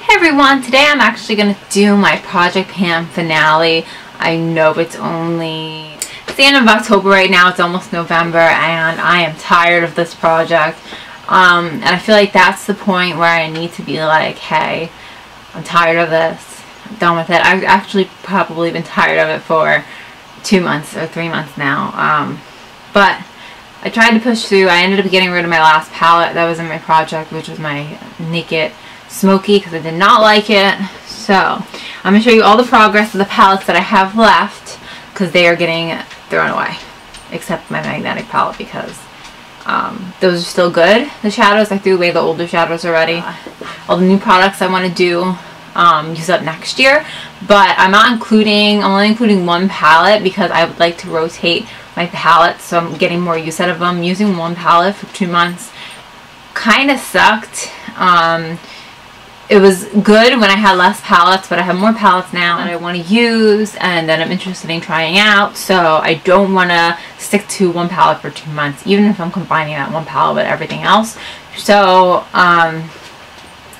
Hey everyone, today I'm actually going to do my Project Pan finale. I know it's the end of October right now, it's almost November, and I am tired of this project. And I feel like that's the point where I need to be like, hey, I'm tired of this, I'm done with it. I've actually probably been tired of it for 2 months or 3 months now. But I tried to push through. I ended up getting rid of my last palette that was in my project, which was my Naked Smoky, because I did not like it. So I'm going to show you all the progress of the palettes that I have left, because they are getting thrown away, except my magnetic palette, because those are still good. The shadows, I threw away the older shadows already. All the new products I want to do use up next year, but I'm only including one palette because I would like to rotate my palettes, so I'm getting more use out of them. Using one palette for 2 months kind of sucked. It was good when I had less palettes, but I have more palettes now that I want to use and that I'm interested in trying out, so I don't want to stick to one palette for 2 months, even if I'm combining that one palette with everything else. So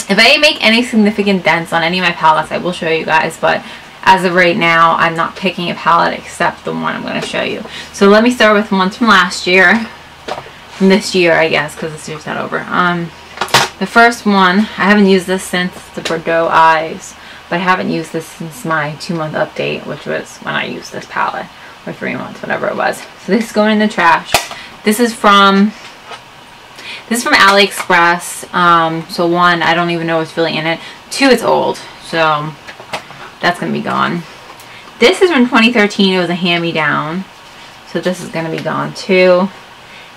if I make any significant dents on any of my palettes, I will show you guys, but as of right now, I'm not picking a palette except the one I'm going to show you. So let me start with ones from last year, from this year I guess, because this year's not over. The first one, I haven't used this since the Bordeaux Eyes, but I haven't used this since my 2-month update, which was when I used this palette, or 3 months, whatever it was. So this is going in the trash. This is from AliExpress. So 1, I don't even know what's really in it. 2, it's old, so that's going to be gone. This is from 2013. It was a hand-me-down, so this is going to be gone too.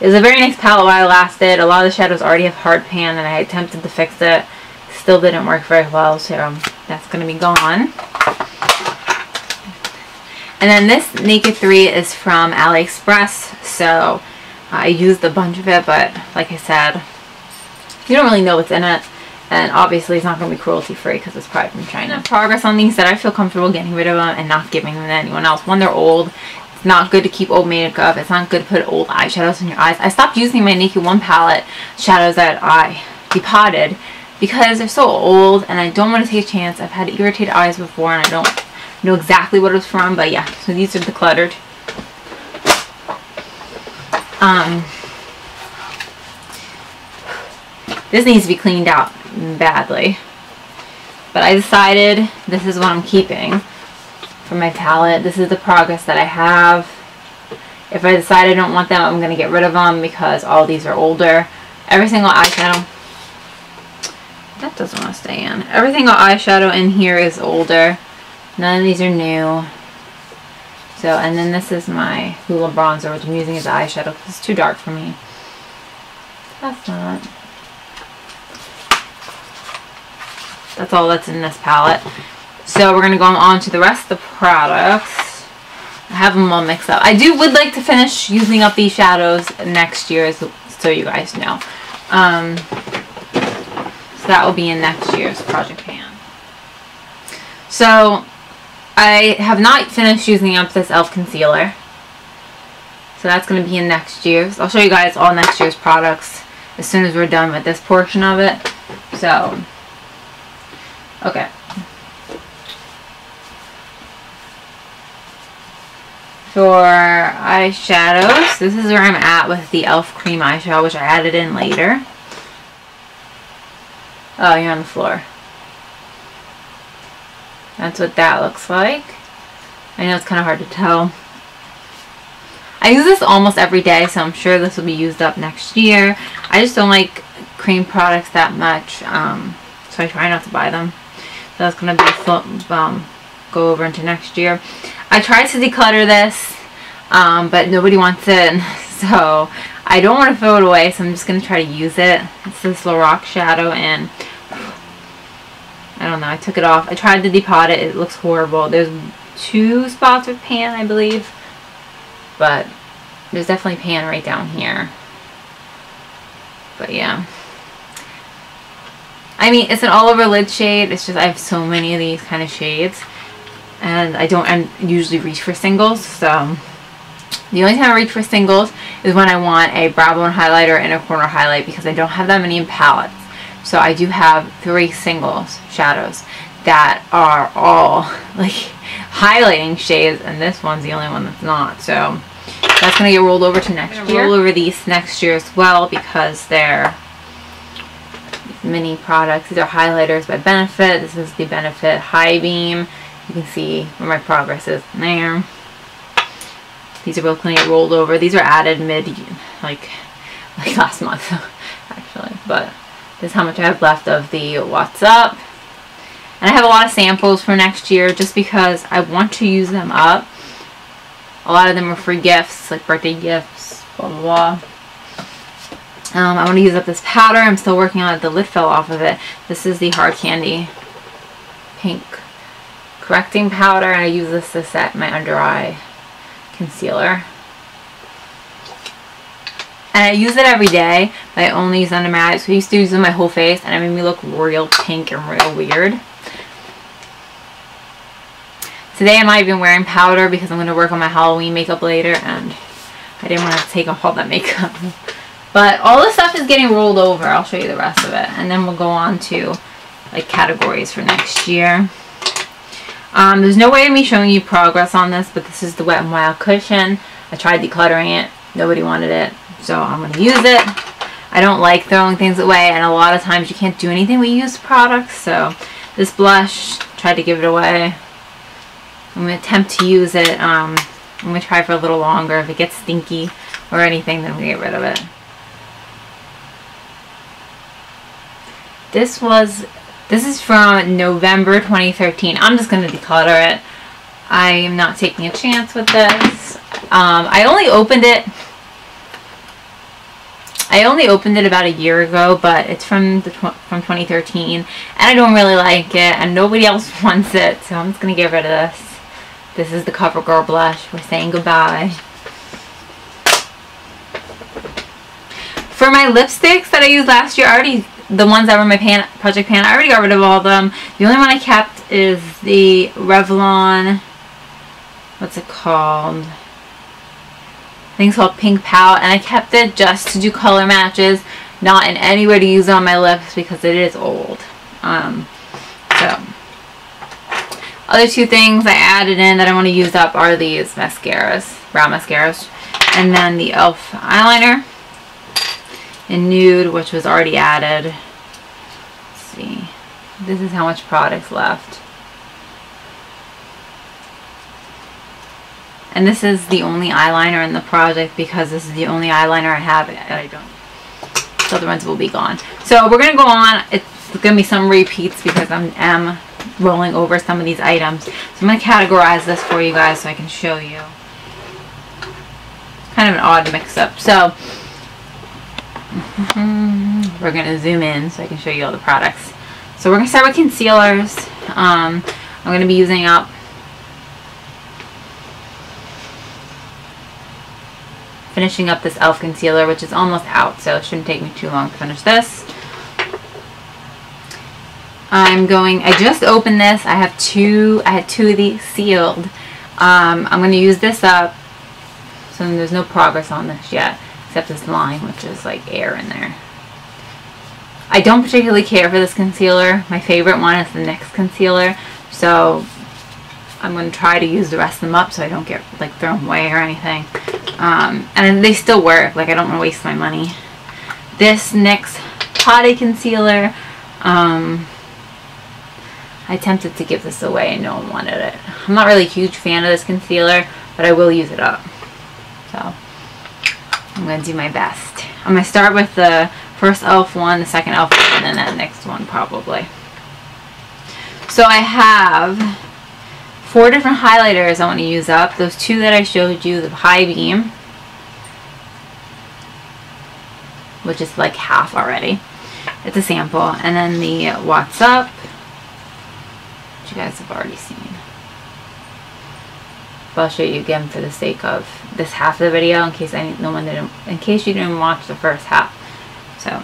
It was a very nice palette while it lasted. A lot of the shadows already have hard pan, and I attempted to fix it. Still didn't work very well, so that's going to be gone. And then this Naked 3 is from AliExpress, so I used a bunch of it, but like I said, you don't really know what's in it. And obviously it's not going to be cruelty free because it's probably from China. Progress on these that I feel comfortable getting rid of them and not giving them to anyone else. One, they're old. It's not good to keep old makeup. It's not good to put old eyeshadows in your eyes. I stopped using my Naked 1 palette shadows that I depotted because they're so old and I don't want to take a chance. I've had irritated eyes before and I don't know exactly what it was from, but yeah. So these are decluttered. This needs to be cleaned out badly, but I decided this is what I'm keeping for my palette. This is the progress that I have. If I decide I don't want them, I'm going to get rid of them because all these are older. Every single eyeshadow, that doesn't want to stay in. Every single eyeshadow in here is older. None of these are new. So, and then this is my Hoola bronzer, which I'm using as an eyeshadow because it's too dark for me. That's not. That's all that's in this palette. So we're going to go on to the rest of the products. I have them all mixed up. I would like to finish using up these shadows next year, so you guys know. So that will be in next year's Project Pan. So I have not finished using up this e.l.f. concealer. So that's going to be in next year's. I'll show you guys all next year's products as soon as we're done with this portion of it. So, okay. For eyeshadows, this is where I'm at with the e.l.f. cream eyeshadow, which I added in later. Oh, you're on the floor. That's what that looks like. I know it's kind of hard to tell. I use this almost every day, so I'm sure this will be used up next year. I just don't like cream products that much, so I try not to buy them. So that's going to be go over into next year. I tried to declutter this, but nobody wants it, so I don't want to throw it away, so I'm just going to try to use it. It's this Lorac shadow, and I don't know, I took it off. I tried to depot it. It looks horrible. There's 2 spots with pan, I believe, but there's definitely pan right down here. But yeah. I mean, it's an all-over lid shade. It's just I have so many of these kind of shades. And I don't usually reach for singles, so the only time I reach for singles is when I want a brow bone highlighter and a corner highlight because I don't have that many in palettes. So I do have 3 singles shadows that are all like highlighting shades, and this one's the only one that's not. So that's going to get rolled over to next year. Roll over these next year as well because they're mini products. These are highlighters by Benefit. This is the Benefit High Beam. You can see where my progress is there. These are both going to get rolled over. These are added mid, like last month, actually. But this is how much I have left of the What's Up. And I have a lot of samples for next year just because I want to use them up. A lot of them are free gifts, like birthday gifts, blah, blah, blah. I want to use up this powder. I'm still working on it. The lid fell off of it. This is the Hard Candy Pink Correcting Powder, and I use this to set my under eye concealer. And I use it every day, but I only use it under my eyes. So I used to use it on my whole face, and it made me look real pink and real weird. Today I'm not even wearing powder because I'm going to work on my Halloween makeup later, and I didn't want to take off all that makeup. But all this stuff is getting rolled over. I'll show you the rest of it, and then we'll go on to like categories for next year. There's no way of me showing you progress on this, but this is the Wet n Wild cushion. I tried decluttering it. Nobody wanted it, so I'm going to use it. I don't like throwing things away, and a lot of times you can't do anything with used products. So this blush, tried to give it away. I'm going to attempt to use it. I'm going to try for a little longer. If it gets stinky or anything, then we get rid of it. This is from November 2013. I'm just going to declutter it. I am not taking a chance with this. I only opened it about a year ago, but it's from 2013, and I don't really like it, and nobody else wants it, so I'm just going to get rid of this. This is the CoverGirl blush. We're saying goodbye. For my lipsticks that I used last year, the ones that were in my project pan, I already got rid of all of them. The only one I kept is the Revlon, what's it called? I think it's called Pink Pout, and I kept it just to do color matches, not in any way to use it on my lips because it is old. So other 2 things I added in that I want to use up are these mascaras, brown mascaras, and then the e.l.f. eyeliner in nude, which was already added. Let's see. This is how much product's left. And this is the only eyeliner in the project because this is the only eyeliner I have that I don't. The other ones will be gone. So we're going to go on. It's going to be some repeats because I am rolling over some of these items. So I'm going to categorize this for you guys so I can show you. It's kind of an odd mix-up. So we're going to zoom in so I can show you all the products. So we're going to start with concealers. I'm going to be using up finishing up this e.l.f. concealer, which is almost out, so it shouldn't take me too long to finish this. I just opened this. I had two of these sealed. I'm going to use this up, so there's no progress on this yet, except this line, which is like air in there. I don't particularly care for this concealer. My favorite one is the NYX concealer, so I'm going to try to use the rest of them up so I don't get like thrown away or anything. And they still work. Like, I don't want to waste my money. This NYX Potty Concealer, I attempted to give this away and no one wanted it. I'm not really a huge fan of this concealer, but I will use it up. So I'm going to do my best. I'm going to start with the first e.l.f. one, the second e.l.f. one, and then that next one probably. So I have 4 different highlighters I want to use up. Those 2 that I showed you, the High Beam, which is like half already. It's a sample. And then the What's Up, which you guys have already seen. But I'll show you again for the sake of this half of the video in case in case you didn't watch the first half. So,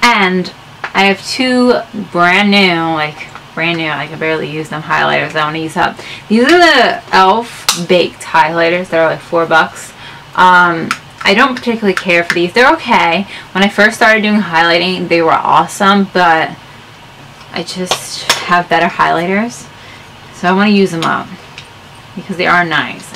and I have 2 brand new, I can barely use them, highlighters I want to use up. These are the e.l.f. baked highlighters. They're like $4. I I don't particularly care for these. They're okay. When I first started doing highlighting, they were awesome, but I just have better highlighters. So I want to use them up because they are nice.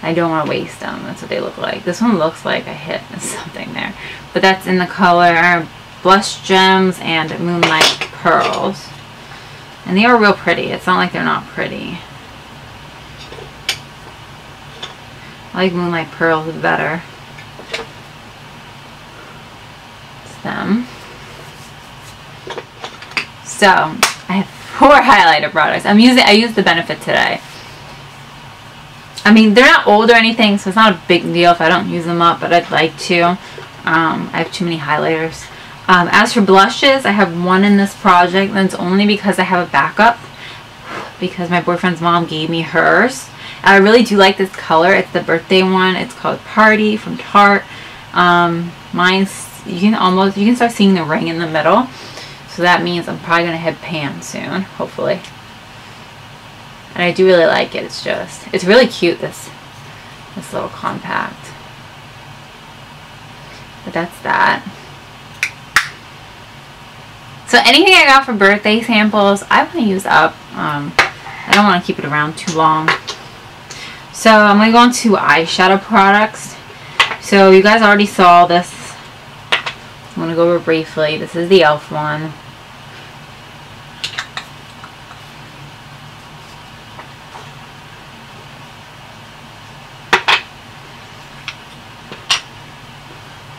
I don't want to waste them. That's what they look like. This one looks like I hit something there. But that's in the color Blush Gems and Moonlight Pearls. And they are real pretty. It's not like they're not pretty. I like Moonlight Pearls better. It's them. So, I have 4 highlighter products. I used the Benefit today. I mean, they're not old or anything, so it's not a big deal if I don't use them up, but I'd like to. I have too many highlighters. As for blushes, I have 1 in this project, and it's only because I have a backup, because my boyfriend's mom gave me hers. And I really do like this color. It's the birthday one. It's called Party from Tarte. Mine's, you can start seeing the ring in the middle. So that means I'm probably going to hit pan soon, hopefully. And I do really like it. It's really cute, this little compact. But that's that. So anything I got for birthday samples, I want to use up. I don't want to keep it around too long. So I'm going to go on to eyeshadow products. So you guys already saw this. I'm going to go over briefly. This is the e.l.f. one.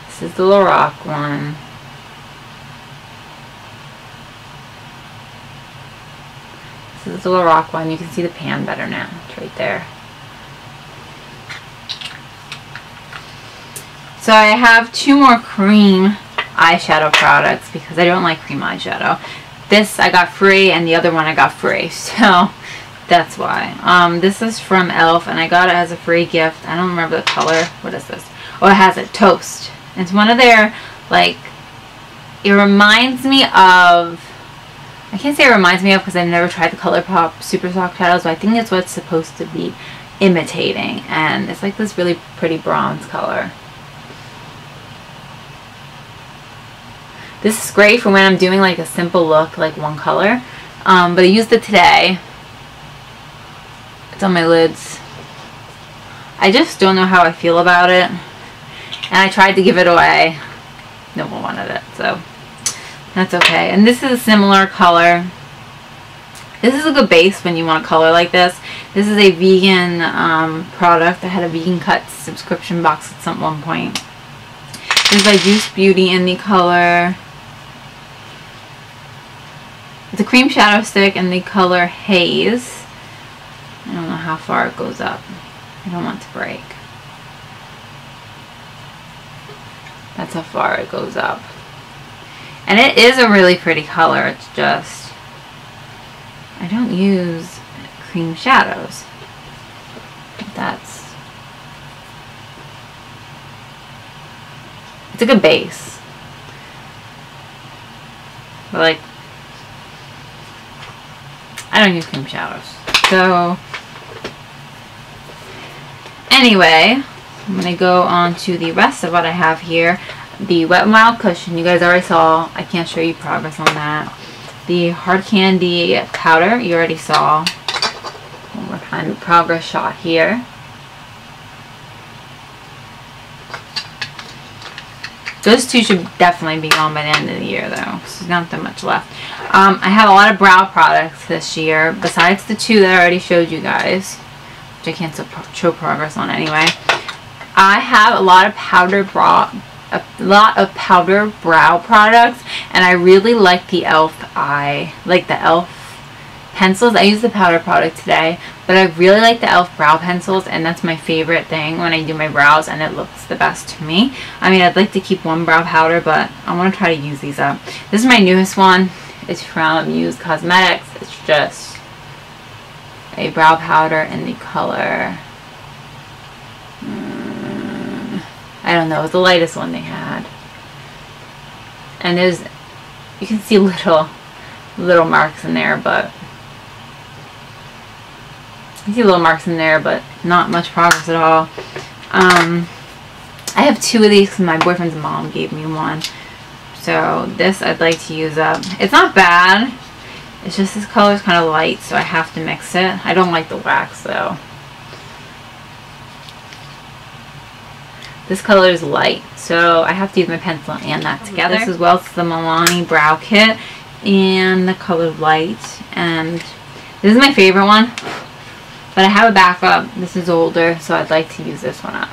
This is the Lorac one. This is the Lorac one. You can see the pan better now. It's right there. So I have 2 more cream eyeshadow products because I don't like cream eyeshadow. This I got free and the other one I got free. So that's why. This is from e.l.f. and I got it as a free gift. I don't remember the color. What is this? Oh, it has it. Toast. It's one of their, like, it reminds me of, I can't say it reminds me of because I've never tried the ColourPop Super Soft Shadows, but I think that's what it's supposed to be imitating. And it's like this really pretty bronze color. This is great for when I'm doing like a simple look, like one color. But I used it today. It's on my lids. I just don't know how I feel about it. And I tried to give it away. No one wanted it, so that's okay. And this is a similar color. This is a good base when you want a color like this. This is a vegan product. I had a Vegan Cuts subscription box at one point. This is by Juice Beauty in the color. It's a cream shadow stick in the color Haze. I don't know how far it goes up. I don't want to break. That's how far it goes up. And it is a really pretty color. It's just, I don't use cream shadows. It's a good base. But like, I don't use cream shadows. So, anyway, I'm going to go on to the rest of what I have here. The Wet n Wild cushion, you guys already saw. I can't show you progress on that. The Hard Candy powder, you already saw. One more time, progress shot here. Those 2 should definitely be gone by the end of the year, though, because there's not that much left. I have a lot of brow products this year, besides the 2 that I already showed you guys, which I can't show progress on anyway. I have a lot of powder brow products, and I really like the e.l.f. pencils. I use the powder product today, but I really like the e.l.f. brow pencils, and that's my favorite thing when I do my brows, and it looks the best to me. I mean, I'd like to keep one brow powder, but I want to try to use these up. This is my newest one. It's from Used Cosmetics. It's just a brow powder in the color, I don't know, it was the lightest one they had. And there's, you can see little marks in there, but you see little marks in there, but not much progress at all. I have 2 of these because my boyfriend's mom gave me one. So this I'd like to use up. It's not bad. It's just this color is kind of light, so I have to mix it. I don't like the wax though. This color is light, so I have to use my pencil and that together. This as well, it's the Milani Brow Kit and the color light. And this is my favorite one, but I have a backup. This is older, so I'd like to use this one up.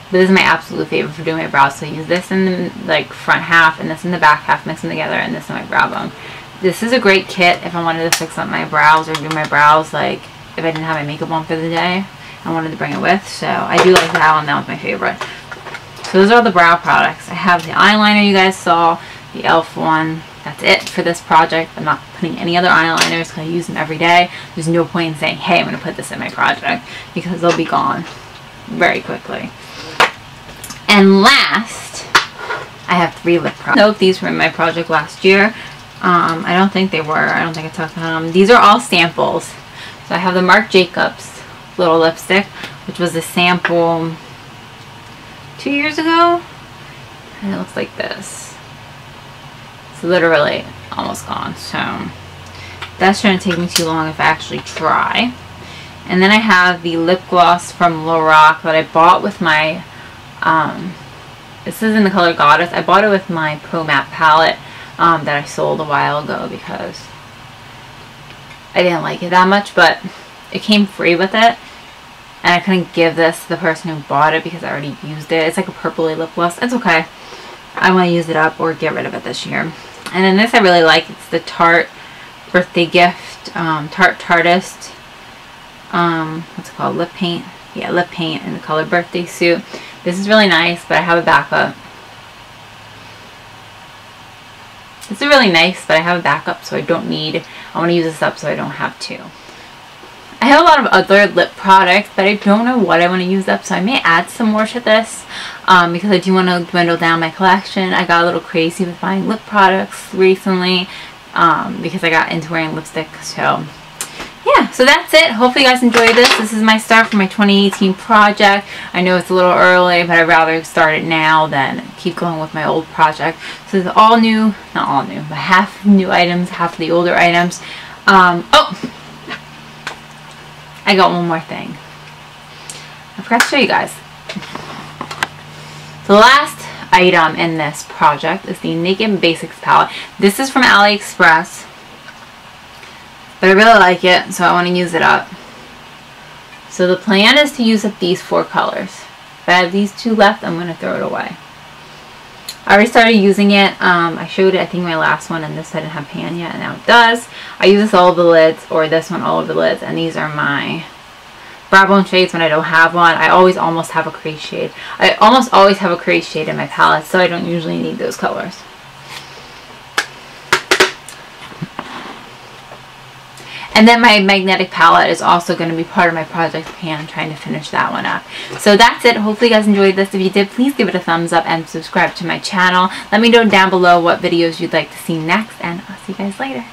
But this is my absolute favorite for doing my brows. So I use this in the like front half and this in the back half, mix them together, and this in my brow bone. This is a great kit if I wanted to fix up my brows or do my brows, like if I didn't have my makeup on for the day. I wanted to bring it with, so I do like that one. That was my favorite. So those are all the brow products. I have the eyeliner you guys saw, the e.l.f. one. That's it for this project. I'm not putting any other eyeliners because I use them every day. There's no point in saying, hey, I'm going to put this in my project, because they'll be gone very quickly. And last, I have 3 lip products. No, these were in my project last year. I don't think they were. I don't think I talked about them. These are all samples. So I have the Marc Jacobs little lipstick, which was a sample 2 years ago, and it looks like this. It's literally almost gone, so that's shouldn't take me too long if I actually try. And then I have the lip gloss from Lorac that I bought with my this is in the color Goddess. I bought it with my Pro Matte palette that I sold a while ago because I didn't like it that much, but it came free with it. And I couldn't give this to the person who bought it because I already used it. It's like a purpley lip gloss. It's okay. I want to use it up or get rid of it this year. And then this I really like. It's the Tarte Birthday Gift Tarteist. What's it called? Lip paint. Yeah, lip paint in the color Birthday Suit. This is really nice, but I have a backup. This is really nice, but I have a backup, so I don't need. I want to use this up so I don't have to. I have a lot of other lip products, but I don't know what I want to use up, so I may add some more to this because I do want to dwindle down my collection. I got a little crazy with buying lip products recently because I got into wearing lipstick. So yeah, so that's it. Hopefully you guys enjoyed this. This is my start for my 2018 project. I know it's a little early, but I'd rather start it now than keep going with my old project. So it's all new, not all new, but half new items, half the older items. Oh! I got one more thing. I forgot to show you guys. The last item in this project is the Naked Basics palette. This is from AliExpress, but I really like it, so I want to use it up. So the plan is to use up these 4 colors. If I have these 2 left, I'm going to throw it away. I already started using it. I showed it, I think, my last one, and this didn't have pan yet, and now it does. I use this all over the lids, or this one all over the lids, and these are my brow bone shades when I don't have one. I always almost have a crease shade. I almost always have a crease shade in my palette, so I don't usually need those colors. And then my magnetic palette is also going to be part of my project pan. I'm trying to finish that one up. So that's it. Hopefully you guys enjoyed this. If you did, please give it a thumbs up and subscribe to my channel. Let me know down below what videos you'd like to see next, and I'll see you guys later.